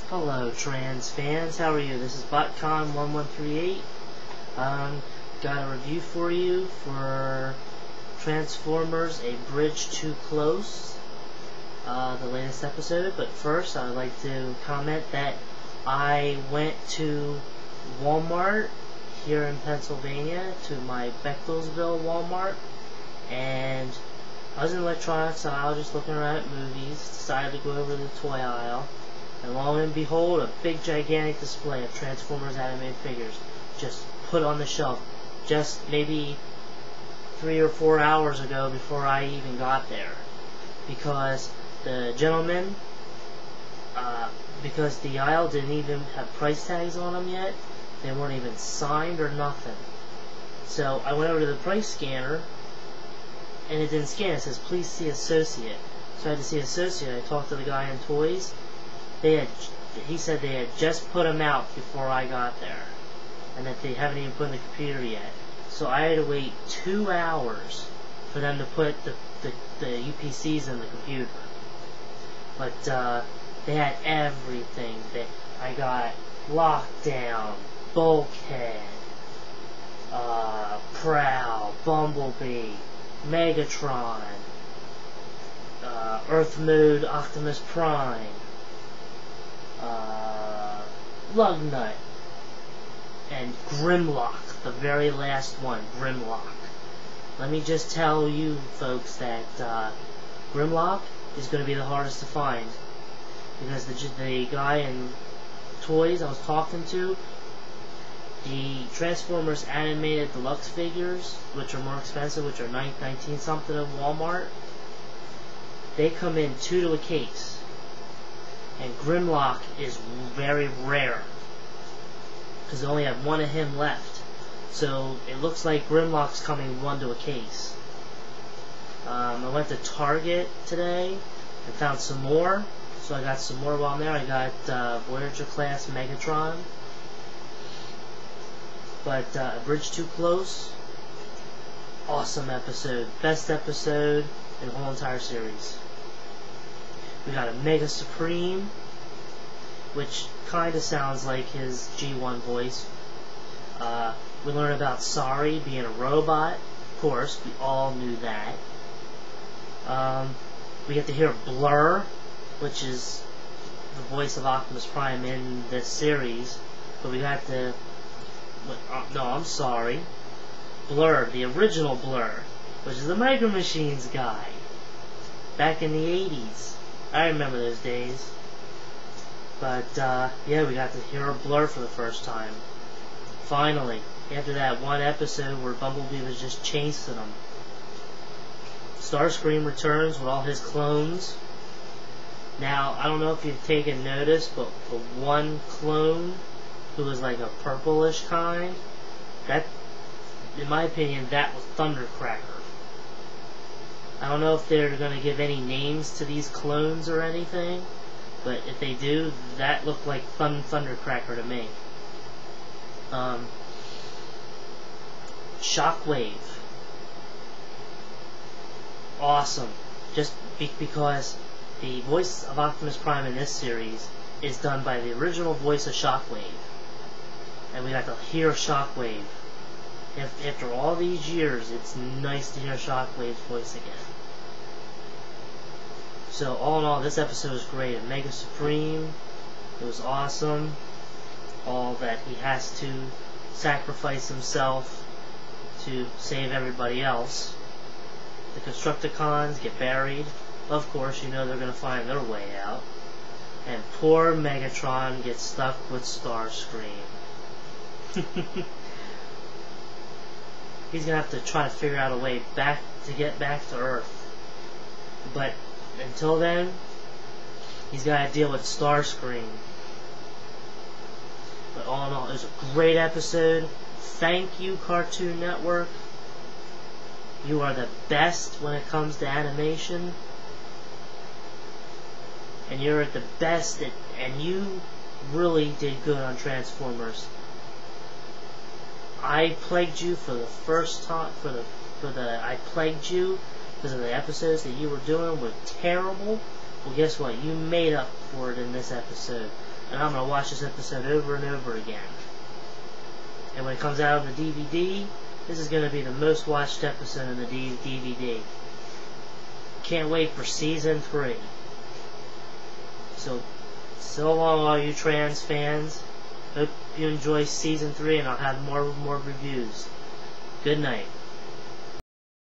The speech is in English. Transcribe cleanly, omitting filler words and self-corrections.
Hello trans fans, how are you? This is BotCon1138. Got a review for you for Transformers: A Bridge Too Close, the latest episode. But first, I'd like to comment that I went to Walmart here in Pennsylvania, to my Bechtelsville Walmart, and I was in the electronics aisle just looking around at movies, decided to go over to the toy aisle, and lo and behold, a big gigantic display of Transformers animated figures just put on the shelf just maybe 3 or 4 hours ago before I even got there, because the gentleman, because the aisle didn't even have price tags on them yet, they weren't even signed or nothing. So I went over to the price scanner and it didn't scan. It says please see associate. So I had to see associate. I talked to the guy in toys. He said they had just put them out before I got there, and that they haven't even put in the computer yet. So I had to wait 2 hours for them to put the UPCs in the computer. But they had everything. I got Lockdown, Bulkhead, Prowl, Bumblebee, Megatron, Earth Mode, Optimus Prime, Lugnut, and Grimlock, the very last one, Grimlock. Let me just tell you folks that Grimlock is going to be the hardest to find, because the guy in toys I was talking to, the Transformers animated deluxe figures, which are more expensive, which are $19 something at Walmart, they come in 2 to a case. And Grimlock is very rare, because they only have 1 of him left. So it looks like Grimlock's coming 1 to a case. I went to Target today and found some more. So I got some more while I'm there. I got Voyager class Megatron. But A Bridge Too Close, awesome episode. Best episode in the whole entire series. We got a Mega Supreme, which kind of sounds like his G1 voice. We learn about Sorry being a robot. Of course, we all knew that. We get to hear Blur, which is the voice of Optimus Prime in this series. But we got to... no, I'm sorry. Blur, the original Blur, which is the Micro Machines guy. Back in the 80s. I remember those days. But, yeah, we got to hear Blur for the first time. Finally, after that one episode where Bumblebee was just chasing him. Starscream returns with all his clones. Now, I don't know if you've taken notice, but the one clone who was like a purplish kind, that, in my opinion, that was Thundercracker. I don't know if they're going to give any names to these clones or anything, but if they do, that looked like Thundercracker to me. Shockwave. Awesome. Just because the voice of Optimus Prime in this series is done by the original voice of Shockwave. And we got to hear Shockwave. After all these years, it's nice to hear Shockwave's voice again. So all in all, this episode was great. Mega Supreme, it was awesome. All that he has to sacrifice himself to save everybody else. The Constructicons get buried. Of course, you know they're going to find their way out. And poor Megatron gets stuck with Starscream. He's going to have to try to figure out a way back to get back to Earth. But until then, he's got to deal with Starscream. But all in all, it was a great episode. Thank you, Cartoon Network. You are the best when it comes to animation. and you're at the best, and you really did good on Transformers. I plagued you for the first time, I plagued you because of the episodes that you were doing were terrible. Well, guess what? You made up for it in this episode. And I'm going to watch this episode over and over again. And when it comes out of the DVD, this is going to be the most watched episode in the DVD. Can't wait for Season 3. So long all you Trans fans. Hope you enjoy Season 3 and I'll have more reviews. Good night.